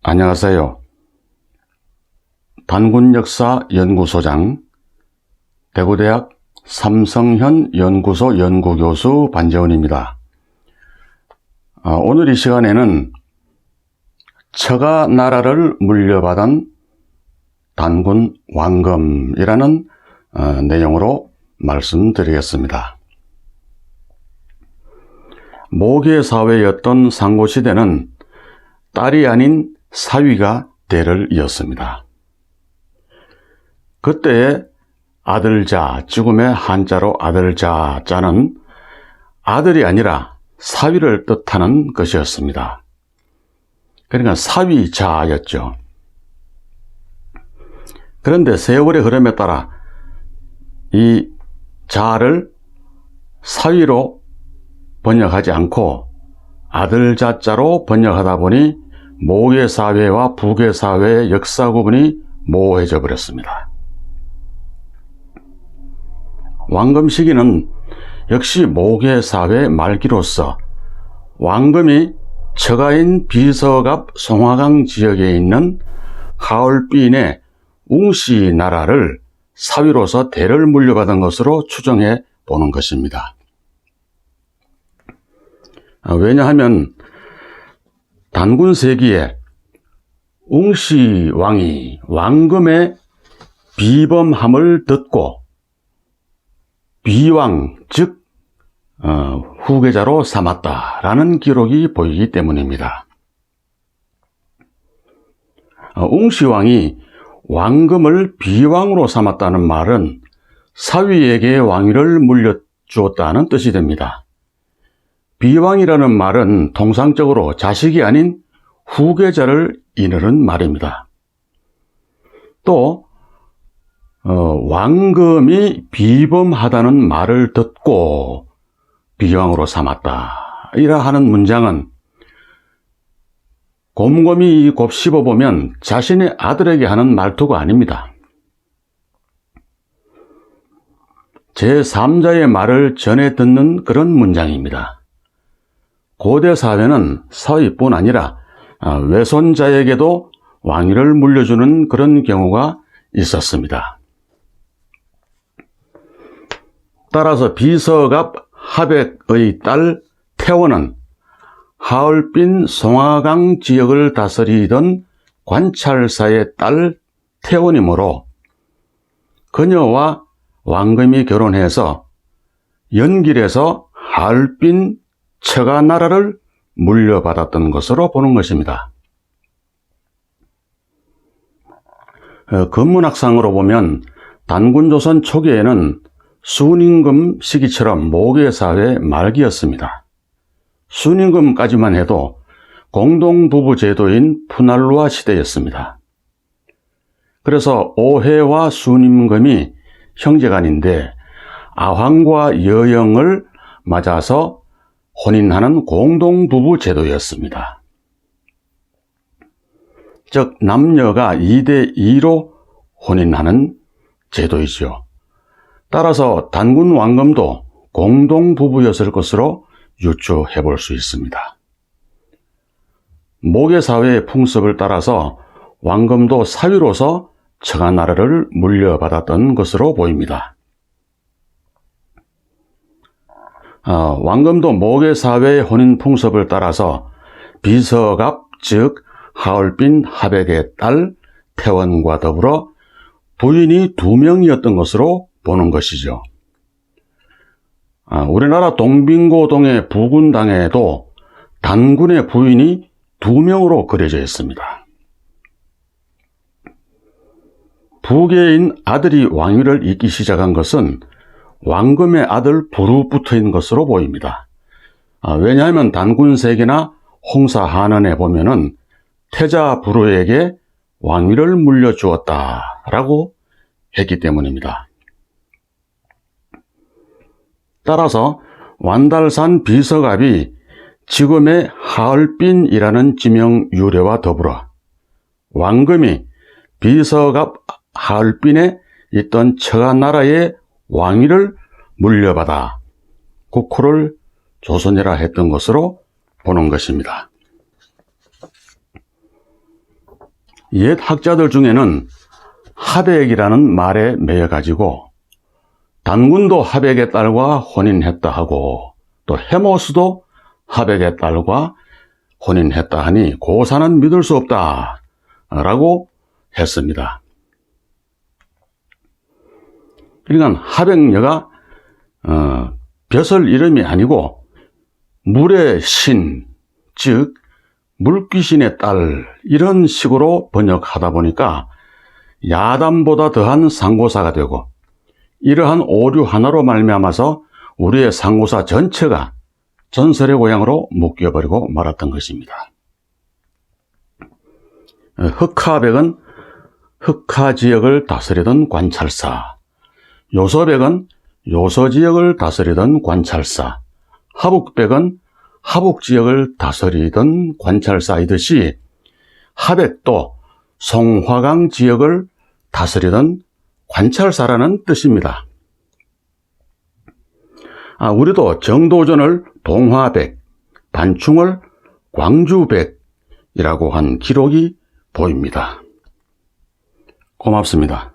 안녕하세요. 단군역사연구소장, 대구대학 삼성현 연구소 연구교수 반재훈입니다. 오늘 이 시간에는 처가 나라를 물려받은 단군 왕검이라는 내용으로 말씀드리겠습니다. 모계사회였던 상고시대는 딸이 아닌 사위가 대를 이었습니다. 그때의 아들자, 죽음의 한자로 아들자 자는 아들이 아니라 사위를 뜻하는 것이었습니다. 그러니까 사위자였죠. 그런데 세월의 흐름에 따라 이 자를 사위로 번역하지 않고 아들자자로 번역하다 보니 모계사회와 부계사회의 역사 구분이 모호해져 버렸습니다. 왕검 시기는 역시 모계사회 말기로서 왕검이 처가인 비서갑 송화강 지역에 있는 하얼빈의 웅씨 나라를 사위로서 대를 물려받은 것으로 추정해 보는 것입니다. 왜냐하면 단군 세기에 웅씨 왕이 왕검의 비범함을 듣고 비왕, 즉 후계자로 삼았다라는 기록이 보이기 때문입니다. 웅씨 왕이 왕검을 비왕으로 삼았다는 말은 사위에게 왕위를 물려주었다는 뜻이 됩니다. 비왕이라는 말은 통상적으로 자식이 아닌 후계자를 이르는 말입니다. 또 왕검이 비범하다는 말을 듣고 비왕으로 삼았다 이라 하는 문장은 곰곰이 곱씹어보면 자신의 아들에게 하는 말투가 아닙니다. 제3자의 말을 전해 듣는 그런 문장입니다. 고대 사회는 사위뿐 아니라 외손자에게도 왕위를 물려주는 그런 경우가 있었습니다. 따라서 비서갑 하백의 딸 태원은 하얼빈 송화강 지역을 다스리던 관찰사의 딸 태원이므로 그녀와 왕검이 결혼해서 연길에서 하얼빈 처가 나라를 물려받았던 것으로 보는 것입니다. 근문학상으로 보면 단군조선 초기에는 순임금 시기처럼 모계사회 말기였습니다. 순임금까지만 해도 공동부부 제도인 푸날루아 시대였습니다. 그래서 오해와 순임금이 형제간인데 아황과 여영을 맞아서 혼인하는 공동부부 제도였습니다. 즉 남녀가 2대2로 혼인하는 제도이죠. 따라서 단군 왕검도 공동부부였을 것으로 유추해 볼 수 있습니다. 모계사회의 풍습을 따라서 왕검도 사위로서 처가 나라를 물려받았던 것으로 보입니다. 왕검도 모계사회의 혼인 풍습을 따라서 비서갑, 즉 하얼빈 하백의 딸 태원과 더불어 부인이 2명이었던 것으로 보는 것이죠. 우리나라 동빙고동의 부군당에도 단군의 부인이 2명으로 그려져 있습니다. 부계인 아들이 왕위를 잇기 시작한 것은 왕검의 아들 부루부터인 것으로 보입니다. 왜냐하면 단군세기나 홍사한원에 보면은 태자 부루에게 왕위를 물려주었다라고 했기 때문입니다. 따라서 완달산 비서갑이 지금의 하얼빈이라는 지명 유래와 더불어 왕검이 비서갑 하얼빈에 있던 처가 나라의 왕위를 물려받아 국호를 조선이라 했던 것으로 보는 것입니다. 옛 학자들 중에는 하백이라는 말에 매여가지고 단군도 하백의 딸과 혼인했다 하고 또 헤모스도 하백의 딸과 혼인했다 하니 고사는 믿을 수 없다 라고 했습니다. 그러니까 하백녀가 벼슬 이름이 아니고 물의 신, 즉 물귀신의 딸 이런 식으로 번역하다 보니까 야담보다 더한 상고사가 되고 이러한 오류 하나로 말미암아서 우리의 상고사 전체가 전설의 고향으로 묶여버리고 말았던 것입니다. 흑하백은 흑하지역을 다스리던 관찰사, 요서백은 요서지역을 다스리던 관찰사, 하북백은 하북지역을 다스리던 관찰사이듯이 하백도 송화강 지역을 다스리던 관찰사라는 뜻입니다. 우리도 정도전을 동화백, 반충을 광주백이라고 한 기록이 보입니다. 고맙습니다.